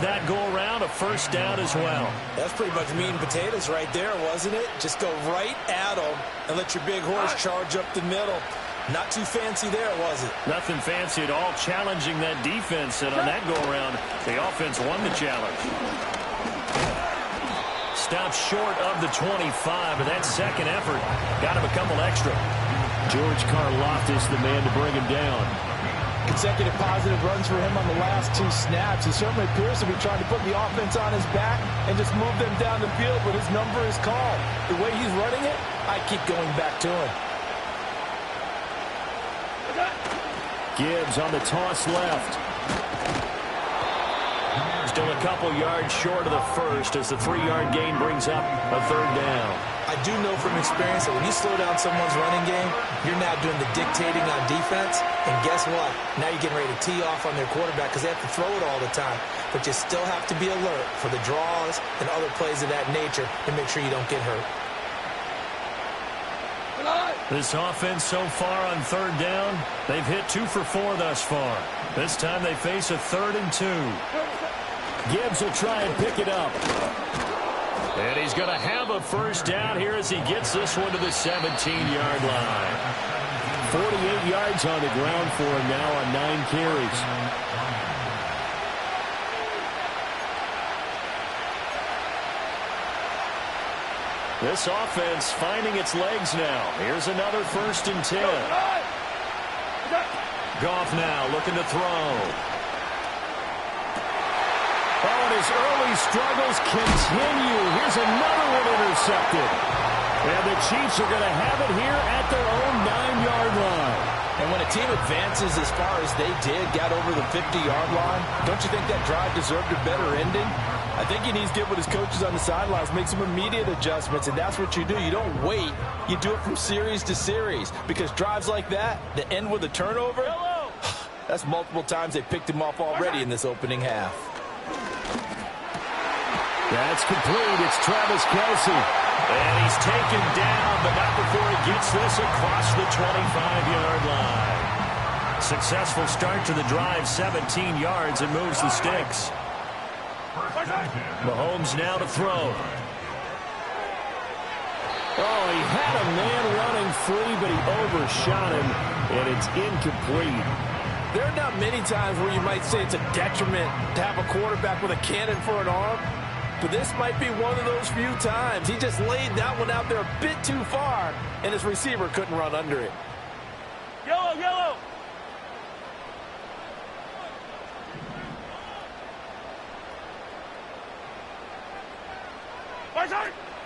That go around, a first down as well. That's pretty much meat and potatoes right there, wasn't it? Just go right at them and let your big horse charge up the middle. Not too fancy there, was it? Nothing fancy at all, challenging that defense. And on that go-around, the offense won the challenge. Stopped short of the 25, but that second effort got him a couple extra. George Karlaftis, the man to bring him down. Consecutive positive runs for him on the last 2 snaps. He certainly appears to be trying to put the offense on his back and just move them down the field, but his number is called. The way he's running it, I keep going back to him. Gibbs on the toss left. Still a couple yards short of the first as the 3-yard gain brings up a third down. I do know from experience that when you slow down someone's running game, you're now doing the dictating on defense. And guess what? Now you're getting ready to tee off on their quarterback because they have to throw it all the time. But you still have to be alert for the draws and other plays of that nature to make sure you don't get hurt. This offense so far on third down, they've hit 2 for 4 thus far. This time they face a 3rd and 2. Gibbs will try and pick it up. And he's going to have a first down here as he gets this one to the 17-yard line. 48 yards on the ground for him now on 9 carries. This offense finding its legs now. Here's another 1st and 10. Goff now looking to throw. Oh, and his early struggles continue. Here's another one intercepted. And the Chiefs are going to have it here at their own 9-yard line. And when a team advances as far as they did, got over the 50-yard line, don't you think that drive deserved a better ending? I think he needs to get with his coaches on the sidelines, make some immediate adjustments, and that's what you do. You don't wait. You do it from series to series because drives like that end with a turnover, that's multiple times they picked him off already in this opening half. That's complete. It's Travis Kelce. And he's taken down, but not before he gets this across the 25-yard line. Successful start to the drive, 17 yards, and moves the sticks. Mahomes now to throw. Oh, he had a man running free, but he overshot him, and it's incomplete. There are not many times where you might say it's a detriment to have a quarterback with a cannon for an arm, but this might be one of those few times. He just laid that one out there a bit too far, and his receiver couldn't run under it. Yellow, yellow.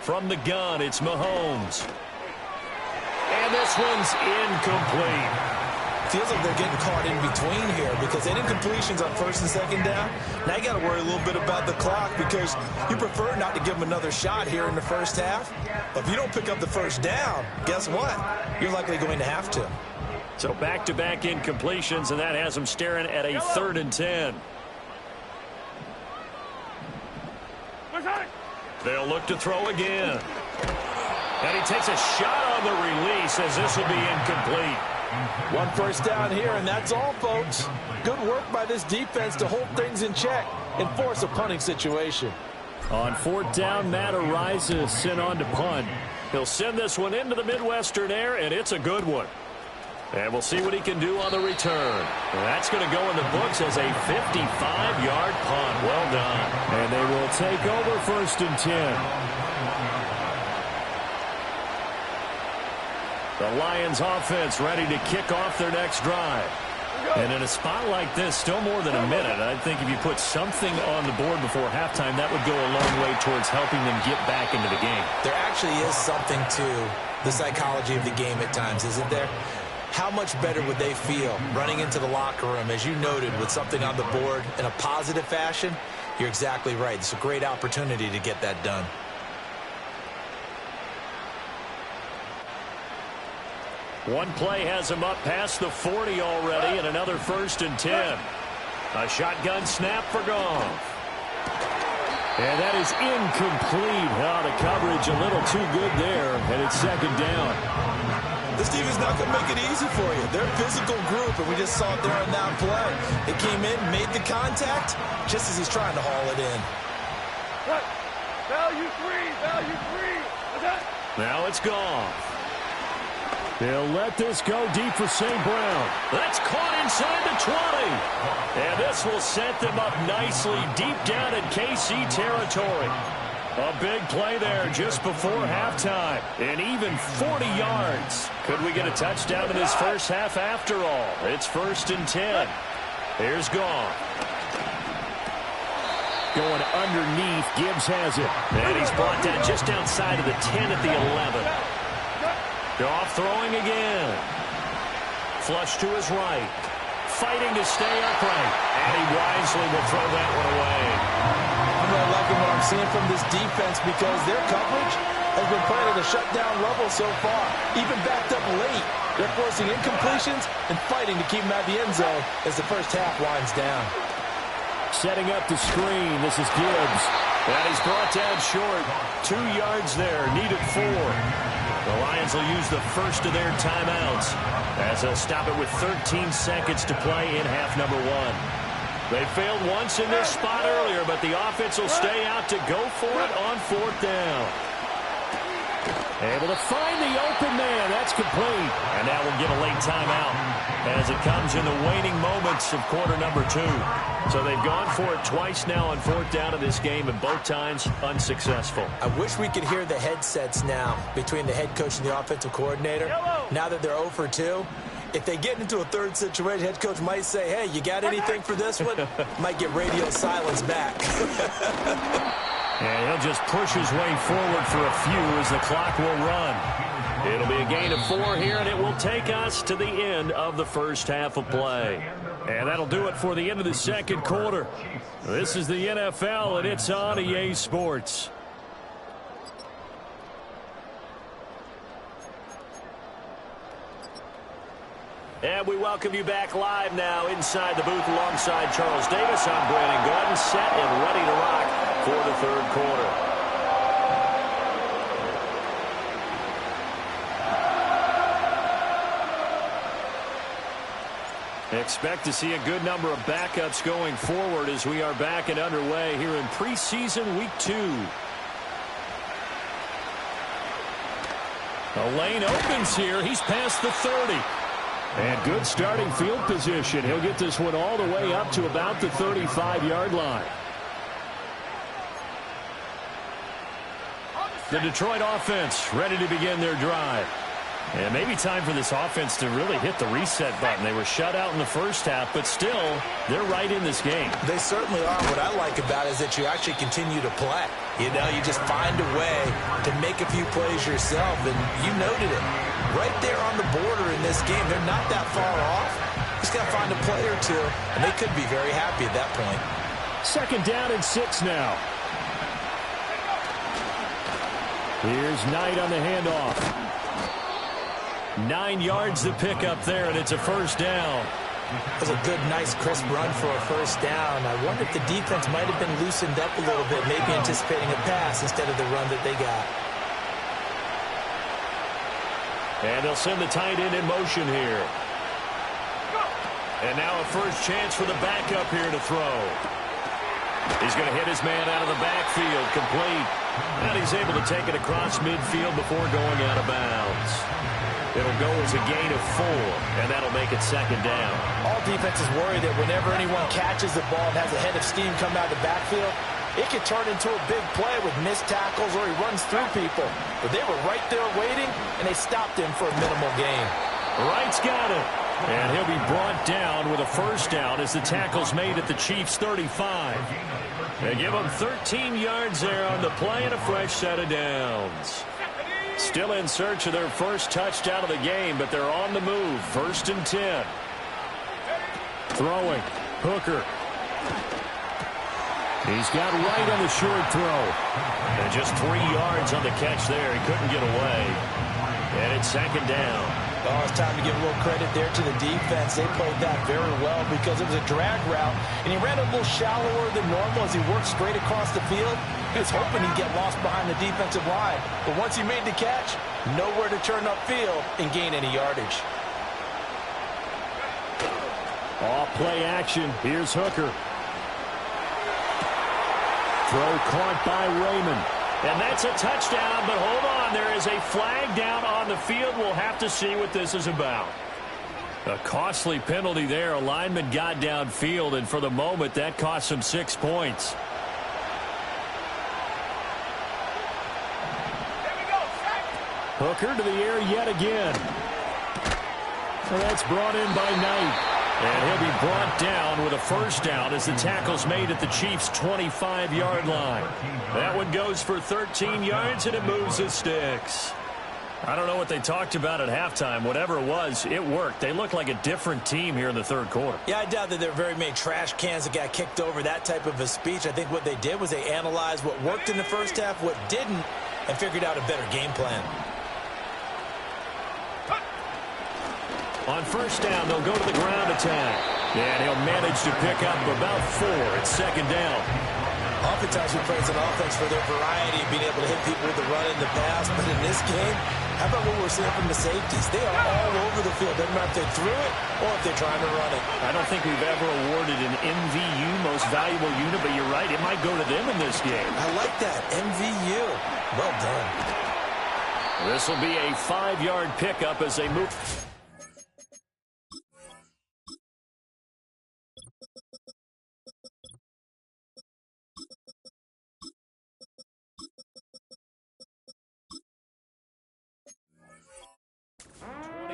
From the gun, it's Mahomes. And this one's incomplete. Feels like they're getting caught in between here because they did completions on 1st and 2nd down. Now you got to worry a little bit about the clock because you prefer not to give them another shot here in the first half. But if you don't pick up the first down, guess what? You're likely going to have to. So back-to-back incompletions, and that has them staring at a 3rd and 10. They'll look to throw again. And he takes a shot on the release as this will be incomplete. 1 first down here, and that's all, folks. Good work by this defense to hold things in check and force a punting situation. On 4th down, Matt Araiza sent on to punt. He'll send this one into the Midwestern air, and it's a good one. And we'll see what he can do on the return. That's going to go in the books as a 55-yard punt. Well done. And they will take over 1st and 10. The Lions offense ready to kick off their next drive. And in a spot like this, still more than a minute, I think if you put something on the board before halftime, that would go a long way towards helping them get back into the game. There actually is something to the psychology of the game at times, isn't there? How much better would they feel running into the locker room, as you noted, with something on the board in a positive fashion? You're exactly right. It's a great opportunity to get that done. One play has him up past the 40 already, and another 1st and 10. A shotgun snap for Goff. And that is incomplete. Oh, the coverage a little too good there, and it's 2nd down. This defense is not going to make it easy for you. They're a physical group, and we just saw it there on that play. They came in, made the contact, just as he's trying to haul it in. Value three. Now it's gone. They'll let this go deep for St. Brown. That's caught inside the 20. And this will set them up nicely deep down in KC territory. A big play there just before halftime. And even 40 yards. Could we get a touchdown in this first half after all? It's 1st and 10. Here's Goff. Going underneath. Gibbs has it. And he's brought down just outside of the 10 at the 11. Goff throwing again. Flush to his right. Fighting to stay upright. And he wisely will throw that one away. I'm not liking what I'm seeing from this defense because their coverage has been playing at a shutdown level so far. Even backed up late. They're forcing incompletions and fighting to keep them out of the end zone as the first half winds down. Setting up the screen. This is Gibbs. And he's brought down short. 2 yards there. Needed 4. The Lions will use the first of their timeouts as they'll stop it with 13 seconds to play in half number 1. They failed once in this spot earlier, but the offense will stay out to go for it on 4th down. Able to find the open man. That's complete. And now we'll get a late timeout as it comes in the waning moments of quarter number 2. So they've gone for it twice now on 4th down in this game, and both times unsuccessful. I wish we could hear the headsets now between the head coach and the offensive coordinator. Now that they're 0 for 2, if they get into a third situation, head coach might say, hey, you got anything for this one? Might get radio silence back. And he'll just push his way forward for a few as the clock will run. It'll be a gain of 4 here, and it will take us to the end of the first half of play. And that'll do it for the end of the second quarter. This is the NFL, and it's on EA Sports. And we welcome you back live now inside the booth alongside Charles Davis. I'm Brandon Gordon, set and ready to rock for the third quarter. Expect to see a good number of backups going forward as we are back and underway here in preseason week 2. A lane opens here. He's past the 30. And good starting field position. He'll get this one all the way up to about the 35-yard line. The Detroit offense ready to begin their drive. And maybe time for this offense to really hit the reset button. They were shut out in the first half, but still, they're right in this game. They certainly are. What I like about it is that you actually continue to play. You know, you just find a way to make a few plays yourself, and you noted it. Right there on the border in this game, they're not that far off. Just got to find a play or two, and they could be very happy at that point. 2nd down and 6 now. Here's Knight on the handoff. 9 yards to pick up there, and it's a first down. That was a good, nice, crisp run for a first down. I wonder if the defense might have been loosened up a little bit, maybe anticipating a pass instead of the run that they got. And they'll send the tight end in motion here. And now a first chance for the backup here to throw. He's going to hit his man out of the backfield, complete. And he's able to take it across midfield before going out of bounds. It'll go as a gain of 4, and that'll make it 2nd down. All defenses worry that whenever anyone catches the ball and has a head of steam come out of the backfield, it could turn into a big play with missed tackles or he runs through people. But they were right there waiting, and they stopped him for a minimal gain. Wright's got it. And he'll be brought down with a first down as the tackle's made at the Chiefs' 35. They give them 13 yards there on the play and a fresh set of downs. Still in search of their first touchdown of the game, but they're on the move. 1st and 10. Throwing. Hooker. He's got Wright on the short throw. And just 3 yards on the catch there. He couldn't get away. And it's 2nd down. Oh, it's time to give a little credit there to the defense. They played that very well because it was a drag route, and he ran a little shallower than normal as he worked straight across the field. He was hoping he'd get lost behind the defensive line, but once he made the catch, nowhere to turn upfield and gain any yardage. Off play action. Here's Hooker. Throw caught by Raymond. And that's a touchdown, but hold on. There is a flag down on the field. We'll have to see what this is about. A costly penalty there. A lineman got downfield, and for the moment, that cost him 6 points. Hooker to the air yet again. And that's brought in by Knight. And he'll be brought down with a first down as the tackle's made at the Chiefs' 25-yard line. That one goes for 13 yards, and it moves the sticks. I don't know what they talked about at halftime. Whatever it was, it worked. They look like a different team here in the third quarter. Yeah, I doubt that there are very many trash cans that got kicked over, that type of a speech. I think what they did was they analyzed what worked in the first half, what didn't, and figured out a better game plan. On first down, they'll go to the ground attack. And he'll manage to pick up about 4 at second down. Oftentimes we praise an offense for their variety of being able to hit people with the run and the pass. But in this game, how about what we're seeing from the safeties? They are all over the field. Doesn't matter if they threw it or if they're trying to run it. I don't think we've ever awarded an MVU, most valuable unit, but you're right. It might go to them in this game. I like that. MVU. Well done. This will be a 5-yard pickup as they move.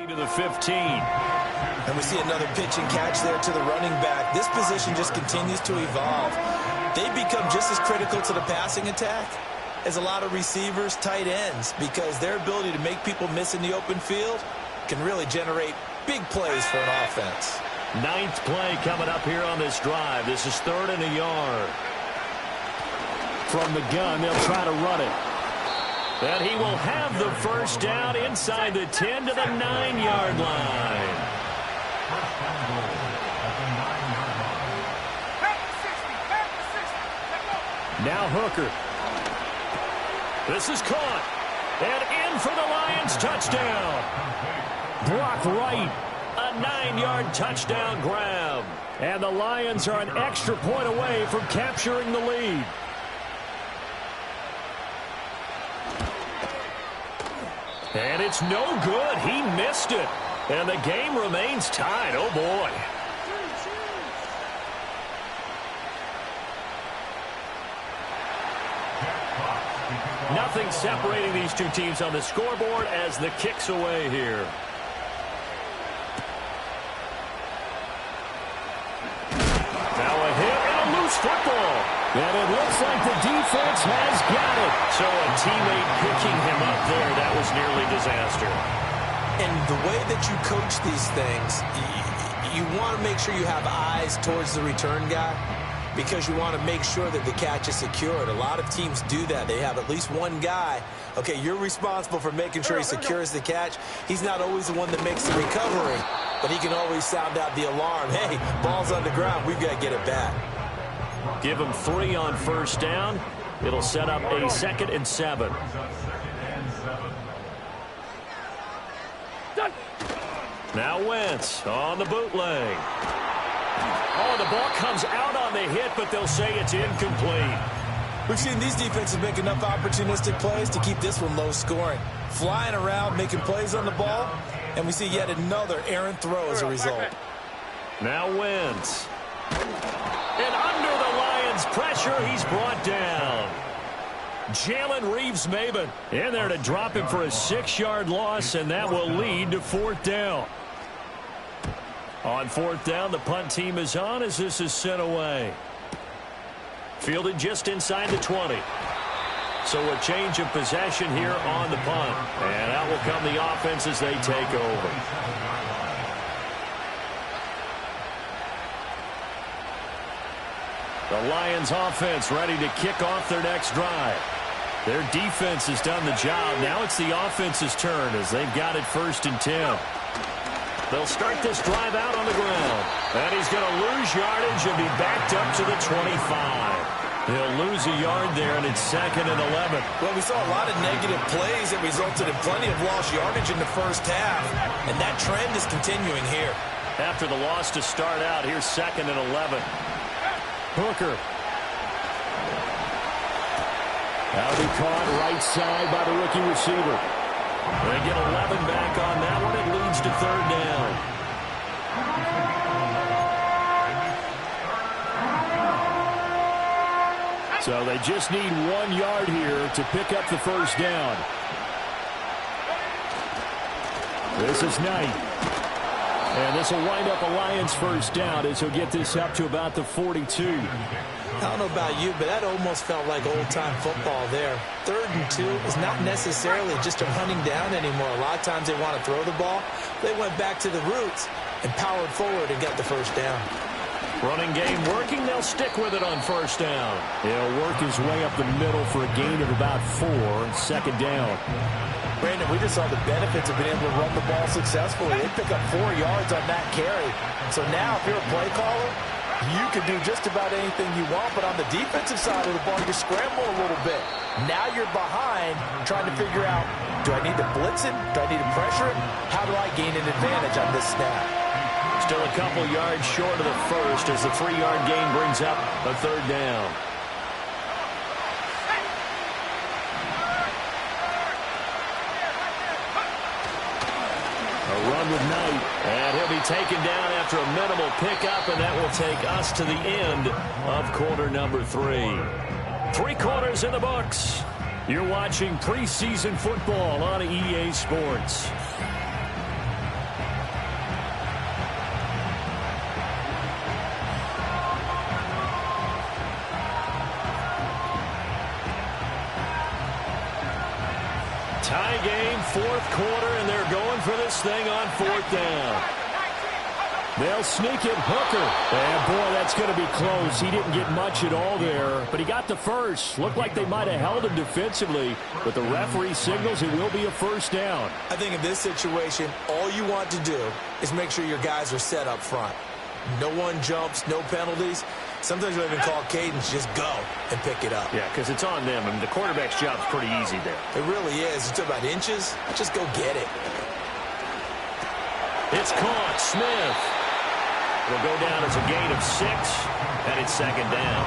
To the 15. And we see another pitch and catch there to the running back. This position just continues to evolve. They become just as critical to the passing attack as a lot of receivers, tight ends, because their ability to make people miss in the open field can really generate big plays for an offense. 9th play coming up here on this drive. This is 3rd and a yard. From the gun, they'll try to run it. And he will have the first down inside the 10 to the 9-yard line. Now Hooker. This is caught. And in for the Lions touchdown. Brock Wright, a 9-yard touchdown grab. And the Lions are an extra point away from capturing the lead. And it's no good. He missed it. And the game remains tied. Oh, boy. Nothing separating these two teams on the scoreboard as the kick's away here. Now a hit and a loose football. And it looks like the defense has got it. So a teammate picking him up there, that was nearly disaster. And the way that you coach these things, you want to make sure you have eyes towards the return guy because you want to make sure that the catch is secured. A lot of teams do that. They have at least one guy. Okay, you're responsible for making sure he secures the catch. He's not always the one that makes the recovery, but he can always sound out the alarm. Hey, ball's on the ground. We've got to get it back. Give him 3 on first down. It'll set up a 2nd and 7. Now Wentz on the bootleg. Oh, the ball comes out on the hit, but they'll say it's incomplete. We've seen these defenses make enough opportunistic plays to keep this one low scoring. Flying around, making plays on the ball, and we see yet another errant throw as a result. Now Wentz. And under the Lions' pressure, he's brought down. Jalen Reeves-Maybin in there to drop him for a 6-yard loss, and that will lead to 4th down. On 4th down, the punt team is on as this is sent away. Fielded just inside the 20. So a change of possession here on the punt. And out will come the offense as they take over. The Lions offense ready to kick off their next drive. Their defense has done the job. Now it's the offense's turn as they've got it 1st and 10. They'll start this drive out on the ground. And he's going to lose yardage and be backed up to the 25. He'll lose a yard there, and it's 2nd and 11. Well, we saw a lot of negative plays that resulted in plenty of lost yardage in the first half, and that trend is continuing here. After the loss to start out, here's 2nd and 11. Hooker. That'll be caught right side by the rookie receiver. They get 11 back on that one. It leads to 3rd down. So they just need 1 yard here to pick up the first down. This is Knight. And this will wind up a Lions first down as he'll get this up to about the 42. I don't know about you, but that almost felt like old-time football there. 3rd and 2 is not necessarily just a hunting down anymore. A lot of times they want to throw the ball. They went back to the roots and powered forward and got the first down. Running game working. They'll stick with it on first down. He'll work his way up the middle for a gain of about 4, 2nd down. Brandon, we just saw the benefits of being able to run the ball successfully. They pick up 4 yards on that carry. So now if you're a play caller, you can do just about anything you want, but on the defensive side of the ball, you scramble a little bit. Now you're behind trying to figure out, do I need to blitz him? Do I need to pressure him? How do I gain an advantage on this snap? Still a couple yards short of the first as the 3-yard gain brings up a 3rd down. A run with Knight, and he'll be taken down after a minimal pickup, and that will take us to the end of quarter number 3. 3 quarters in the books. You're watching preseason football on EA Sports. Tie game, 4th quarter, and they're going for this thing on 4th down. They'll sneak it. Hooker. And, boy, that's going to be close. He didn't get much at all there, but he got the first. Looked like they might have held him defensively, but the referee signals it will be a first down. I think in this situation, all you want to do is make sure your guys are set up front. No one jumps, no penalties. Sometimes you'll even call cadence, just go and pick it up. Yeah, because it's on them, and the quarterback's job's pretty easy there. It really is. It's about inches. Just go get it. It's caught. Smith. It'll go down as a gain of 6, and it's 2nd down.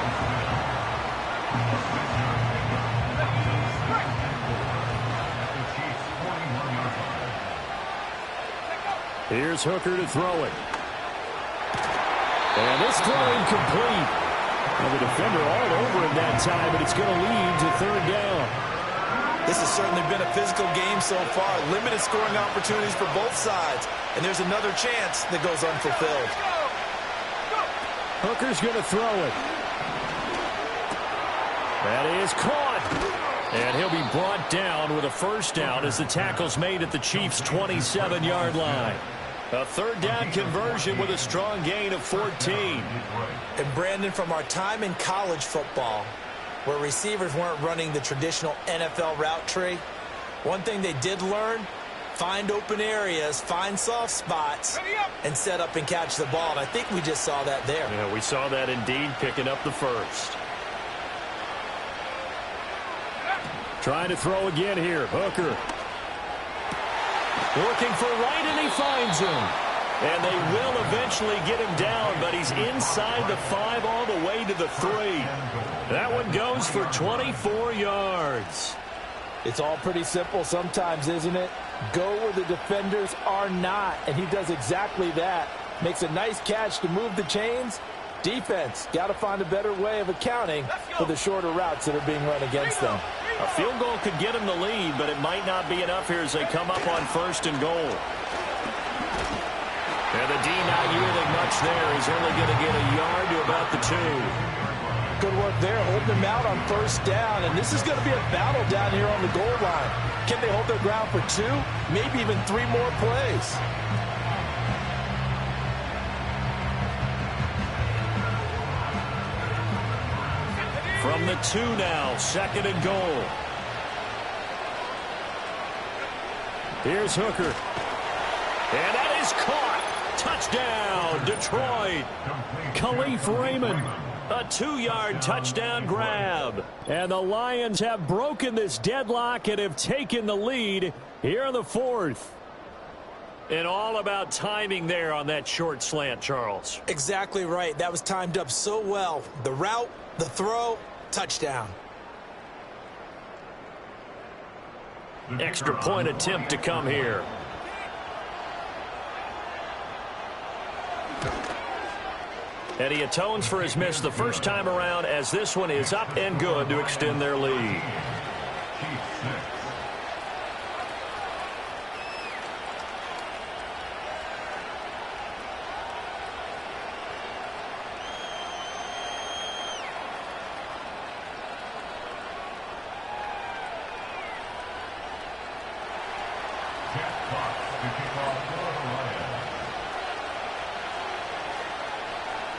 Here's Hooker to throw it. And this throw incomplete. And the defender all over him that time, but it's going to lead to 3rd down. This has certainly been a physical game so far. Limited scoring opportunities for both sides. And there's another chance that goes unfulfilled. Hooker's going to throw it. That is caught. And he'll be brought down with a first down as the tackle's made at the Chiefs' 27-yard line. A 3rd down conversion with a strong gain of 14. And Brandon, from our time in college football, where receivers weren't running the traditional NFL route tree, one thing they did learn, find open areas, find soft spots, and set up and catch the ball. And I think we just saw that there. Yeah, we saw that indeed, picking up the first. Trying to throw again here. Hooker. Looking for right, and he finds him. And they will eventually get him down, but he's inside the 5 all the way to the 3. That one goes for 24 yards. It's all pretty simple sometimes, isn't it? Go where the defenders are not, and he does exactly that. Makes a nice catch to move the chains. Defense, got to find a better way of accounting for the shorter routes that are being run against them. A field goal could get them the lead, but it might not be enough here as they come up on 1st and goal. And the D not yielding much there. He's only going to get a yard to about the 2. Good work there, holding them out on 1st down, and this is going to be a battle down here on the goal line. Can they hold their ground for 2, maybe even 3 more plays? From the 2 now, 2nd and goal. Here's Hooker. And that is caught. Touchdown, Detroit. Khalif Raymond, a 2-yard touchdown grab. And the Lions have broken this deadlock and have taken the lead here in the fourth. And all about timing there on that short slant, Charles. Exactly right. That was timed up so well. The route, the throw, touchdown. Extra point attempt to come here. And he atones for his miss the first time around, as this one is up and good to extend their lead.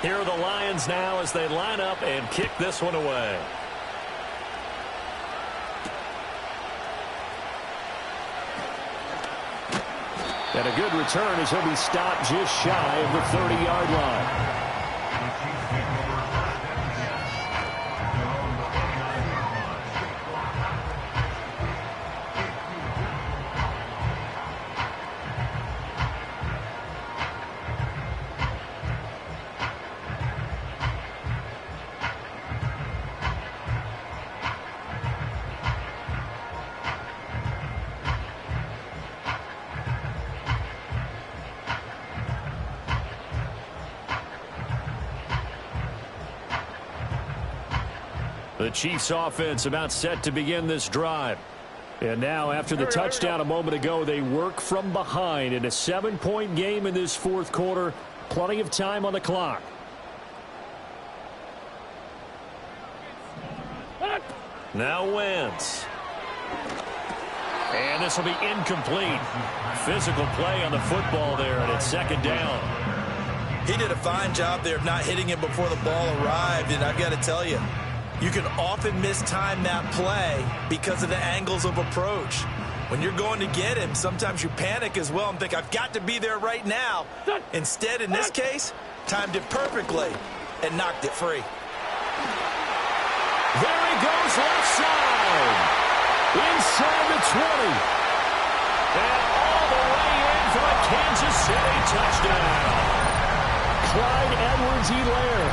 Here are the Lions now as they line up and kick this one away. And a good return as he'll be stopped just shy of the 30-yard line. The Chiefs offense about set to begin this drive. And now after the touchdown a moment ago, they work from behind in a 7-point game in this fourth quarter. Plenty of time on the clock. Now Wentz. And this will be incomplete. Physical play on the football there, and it's second down. He did a fine job there of not hitting him before the ball arrived, and I've got to tell you, you can often mistime that play because of the angles of approach. When you're going to get him, sometimes you panic as well and think, I've got to be there right now. Instead, in this case, timed it perfectly and knocked it free. There he goes left side. Inside the 20. And all the way in for a Kansas City touchdown. Clyde Edwards-Helaire.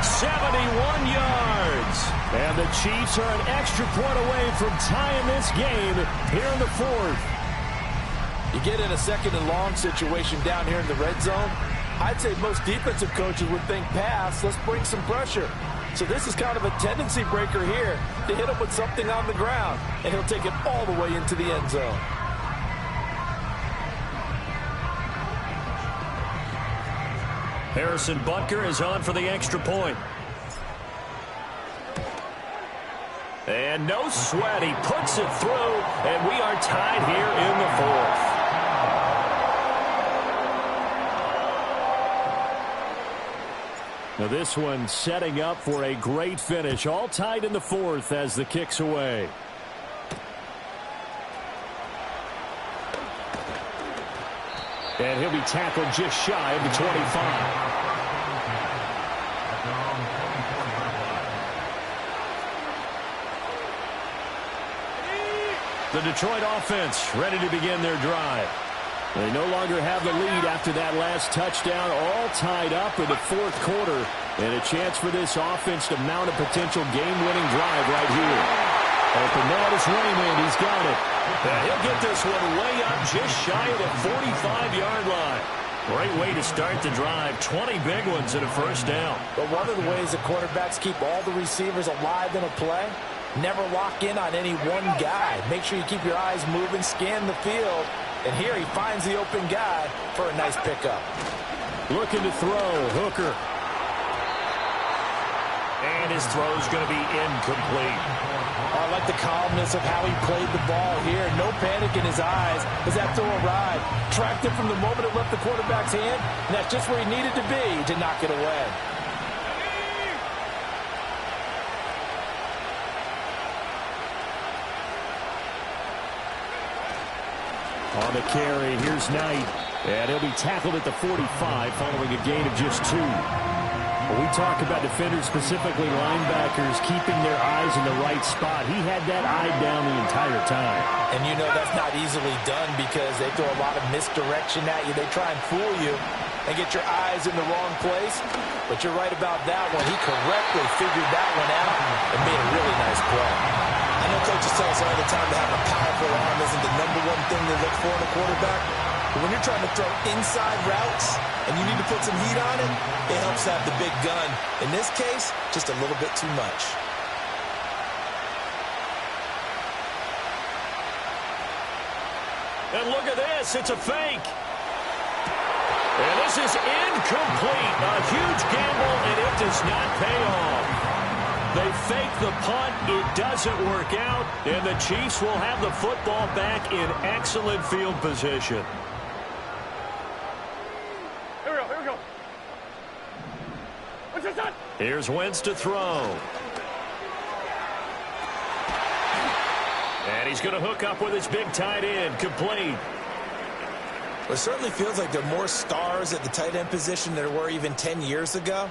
71 yards. And the Chiefs are an extra point away from tying this game here in the fourth. You get in a second and long situation down here in the red zone. I'd say most defensive coaches would think pass, let's bring some pressure. So this is kind of a tendency breaker here to hit him with something on the ground, and he'll take it all the way into the end zone. Harrison Butker is on for the extra point. And no sweat. He puts it through, and we are tied here in the fourth. Now this one setting up for a great finish. All tied in the fourth as the kick's away. And he'll be tackled just shy of the 25. The Detroit offense ready to begin their drive. They no longer have the lead after that last touchdown, all tied up in the fourth quarter, and a chance for this offense to mount a potential game-winning drive right here. Open man is Raymond. He's got it. And he'll get this one way up just shy of the 45-yard line. Great way to start the drive. 20 big ones and a first down. But one of the ways that quarterbacks keep all the receivers alive in a play, never lock in on any one guy. Make sure you keep your eyes moving, scan the field. And here he finds the open guy for a nice pickup. Looking to throw. Hooker. And his throw's going to be incomplete. I like the calmness of how he played the ball here. No panic in his eyes as that throw arrived. Tracked it from the moment it left the quarterback's hand, and that's just where he needed to be to knock it away. On the carry, here's Knight. And he'll be tackled at the 45 following a gain of just 2. When we talk about defenders, specifically linebackers, keeping their eyes in the right spot, he had that eye down the entire time. And you know that's not easily done because they throw a lot of misdirection at you. They try and fool you and get your eyes in the wrong place. But you're right about that one. He correctly figured that one out and made a really nice play. I know coaches tell us all the time to have a powerful arm isn't the #1 thing they look for in a quarterback. But when you're trying to throw inside routes and you need to put some heat on it, it helps have the big gun. In this case, just a little bit too much. And look at this. It's a fake. And this is incomplete. A huge gamble, and it does not pay off. They fake the punt. It doesn't work out, and the Chiefs will have the football back in excellent field position. Here we go. What's this on? Here's Wentz to throw. And he's going to hook up with his big tight end, complete. Well, it certainly feels like there are more stars at the tight end position than there were even 10 years ago.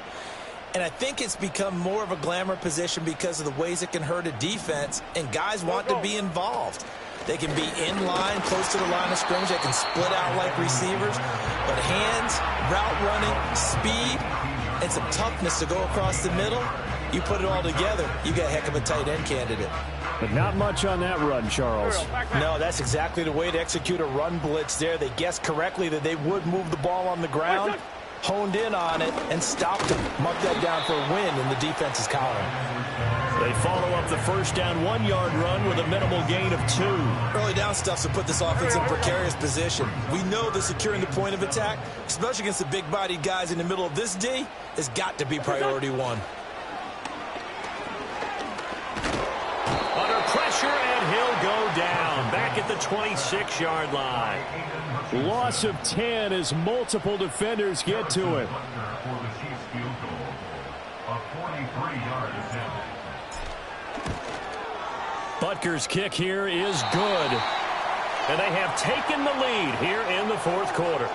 And I think it's become more of a glamour position because of the ways it can hurt a defense, and guys want to be involved. They can be in line, close to the line of scrimmage. They can split out like receivers. But hands, route running, speed, and some toughness to go across the middle, you put it all together, you got a heck of a tight end candidate. But not much on that run, Charles. No, that's exactly the way to execute a run blitz there. They guessed correctly that they would move the ball on the ground, honed in on it, and stopped him. Mark that down for a win in the defense's column. They follow up the first down 1-yard run with a minimal gain of 2. Early down stuff to put this offense in precarious position. We know that securing the point of attack, especially against the big-bodied guys in the middle of this D, has got to be priority 1. Under pressure, and he'll go down. Back at the 26-yard line. Loss of 10 as multiple defenders get to him. Butker's kick here is good. And they have taken the lead here in the fourth quarter.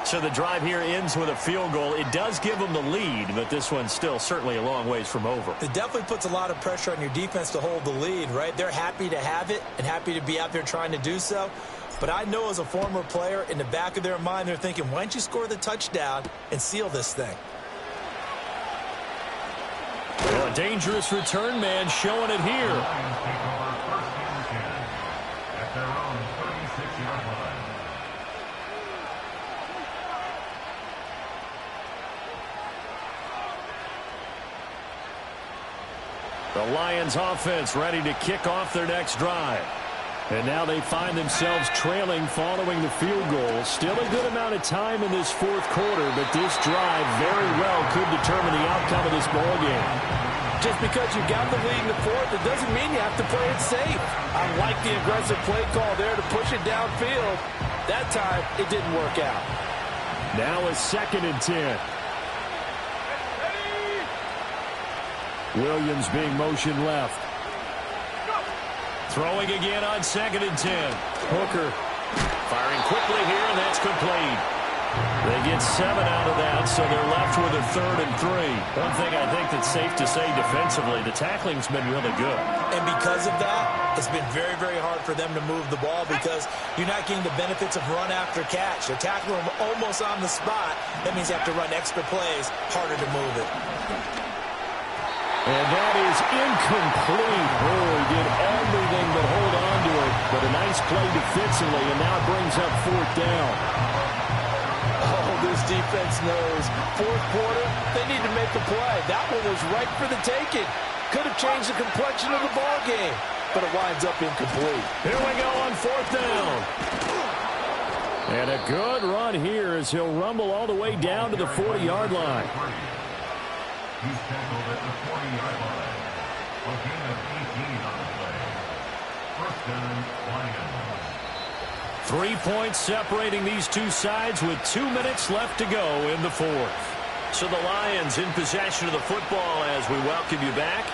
So the drive here ends with a field goal. It does give them the lead, but this one's still certainly a long ways from over. It definitely puts a lot of pressure on your defense to hold the lead, right? They're happy to have it and happy to be out there trying to do so. But I know as a former player, in the back of their mind, they're thinking, why don't you score the touchdown and seal this thing? Well, a dangerous return man showing it here. The Lions offense ready to kick off their next drive. And now they find themselves trailing following the field goal. Still a good amount of time in this fourth quarter, but this drive very well could determine the outcome of this ball game. Just because you got the lead in the fourth, it doesn't mean you have to play it safe. I like the aggressive play call there to push it downfield. That time, it didn't work out. Now a 2nd and 10. Williams being motioned left. Throwing again on 2nd and 10. Hooker firing quickly here, and that's complete. They get 7 out of that, so they're left with a 3rd and 3. One thing I think that's safe to say defensively, the tackling's been really good. And because of that, it's been very, very hard for them to move the ball because you're not getting the benefits of run after catch. They're tackling them almost on the spot. That means you have to run extra plays, harder to move it. And that is incomplete. Oh, he did everything but hold on to it. But a nice play defensively, and now it brings up 4th down. Oh, this defense knows. Fourth quarter, they need to make a play. That one was right for the taking. Could have changed the complexion of the ball game, but it winds up incomplete. Here we go on 4th down. And a good run here as he'll rumble all the way down to the 40-yard line. He's tackled at the 40-yard line. A gain of 18 on the play. First down, Lions. 3 points separating these two sides with 2 minutes left to go in the fourth. So the Lions in possession of the football as we welcome you back.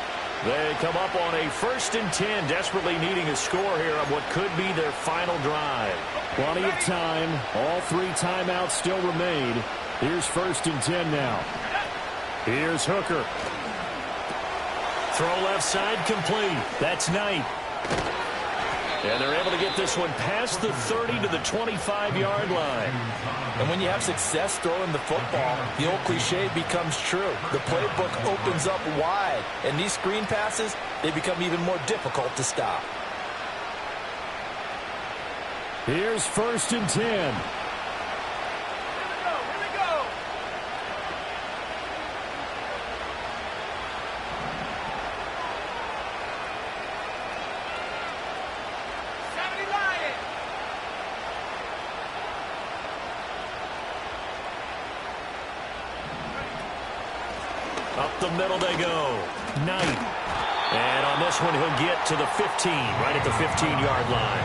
They come up on a 1st and 10, desperately needing a score here on what could be their final drive. Plenty of time. All 3 timeouts still remain. Here's 1st and 10 now. Here's Hooker. Throw left side complete. That's Knight. And they're able to get this one past the 30 to the 25-yard line. And when you have success throwing the football, the old cliche becomes true. The playbook opens up wide. And these screen passes, they become even more difficult to stop. Here's 1st and 10. Up the middle they go. Knight. And on this one, he'll get to the 15, right at the 15-yard line.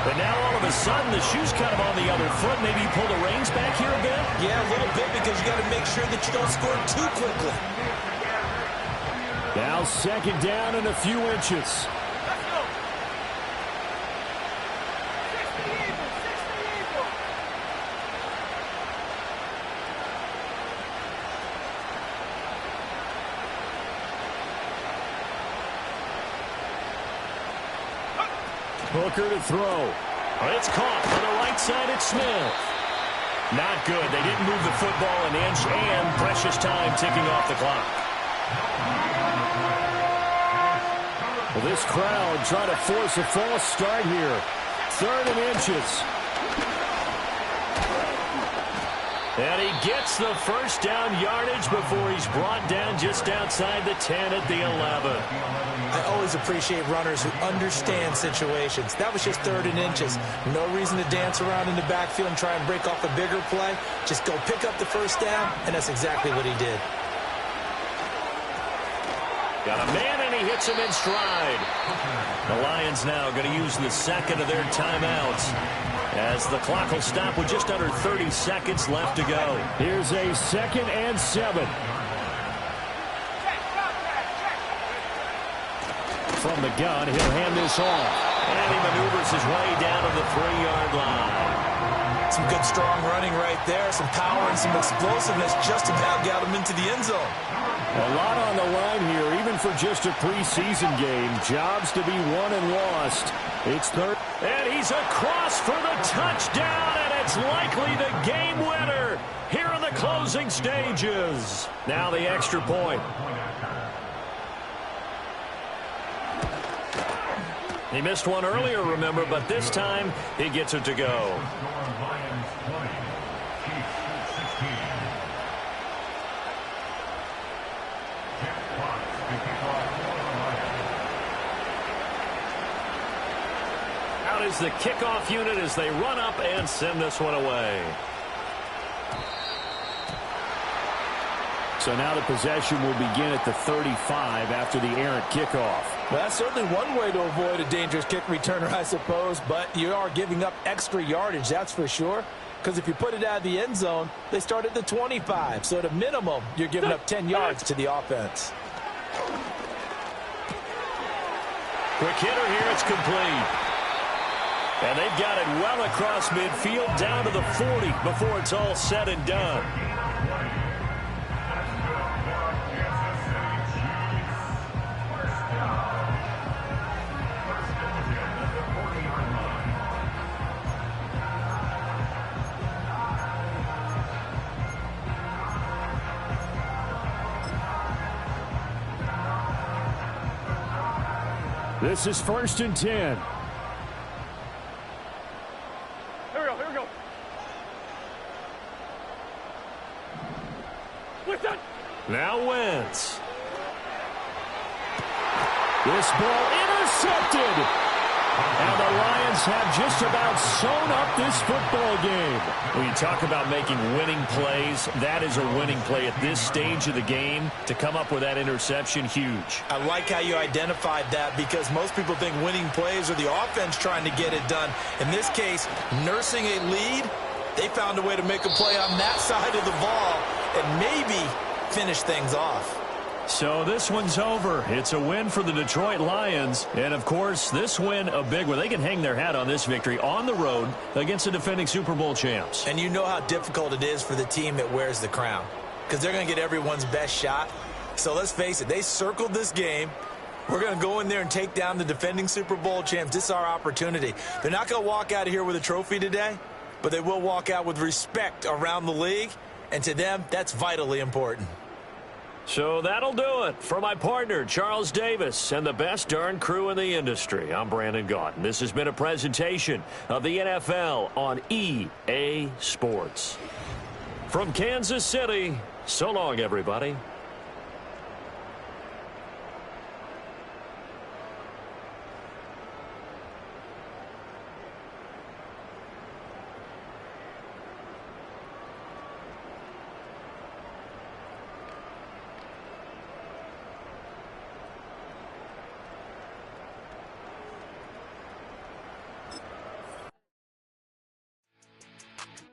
But now all of a sudden, the shoe's kind of on the other foot. Maybe you pull the reins back here a bit? Yeah, a little bit, because you got to make sure that you don't score too quickly. Now 2nd down and a few inches. Hooker to throw. It's caught on the right side at Smith. Not good. They didn't move the football an inch, and precious time ticking off the clock. Well, this crowd trying to force a false start here. 3rd and inches. And he gets the 1st down yardage before he's brought down just outside the 10 at the 11. I always appreciate runners who understand situations. That was just 3rd and inches. No reason to dance around in the backfield and try and break off a bigger play. Just go pick up the 1st down, and that's exactly what he did. Got a man, and he hits him in stride. The Lions now going to use the 2nd of their timeouts, as the clock will stop with just under 30 seconds left to go. Here's a 2nd and 7. From the gun, he'll hand this off. And he maneuvers his way down to the 3-yard line. Some good, strong running right there. Some power and some explosiveness just about got him into the end zone. A lot on the line here, even for just a preseason game. Jobs to be won and lost. It's 3rd. And he's across for the touchdown, and it's likely the game winner here in the closing stages. Now the extra point. He missed one earlier, remember, but this time he gets it to go. Out is the kickoff unit as they run up and send this one away. So now the possession will begin at the 35 after the errant kickoff. Well, that's certainly one way to avoid a dangerous kick returner, I suppose, but you are giving up extra yardage, that's for sure. Because if you put it out of the end zone, they start at the 25. So at a minimum, you're giving up 10 yards to the offense. Quick hitter here, it's complete. And they've got it well across midfield down to the 40 before it's all said and done. This is 1st and 10. Here we go. Listen. Now Wentz. This ball intercepted. And the Lions have just about sewn up this football game. When you talk about making winning plays, that is a winning play at this stage of the game. To come up with that interception, huge. I like how you identified that, because most people think winning plays are the offense trying to get it done. In this case, nursing a lead, they found a way to make a play on that side of the ball and maybe finish things off. So this one's over. It's a win for the Detroit Lions. And, of course, this win a big one. They can hang their hat on this victory on the road against the defending Super Bowl champs. And you know how difficult it is for the team that wears the crown, because they're going to get everyone's best shot. So let's face it, they circled this game. We're going to go in there and take down the defending Super Bowl champs. This is our opportunity. They're not going to walk out of here with a trophy today, but they will walk out with respect around the league. And to them, that's vitally important. So that'll do it for my partner, Charles Davis, and the best darn crew in the industry. I'm Brandon Gaudin. This has been a presentation of the NFL on EA Sports. From Kansas City, so long, everybody.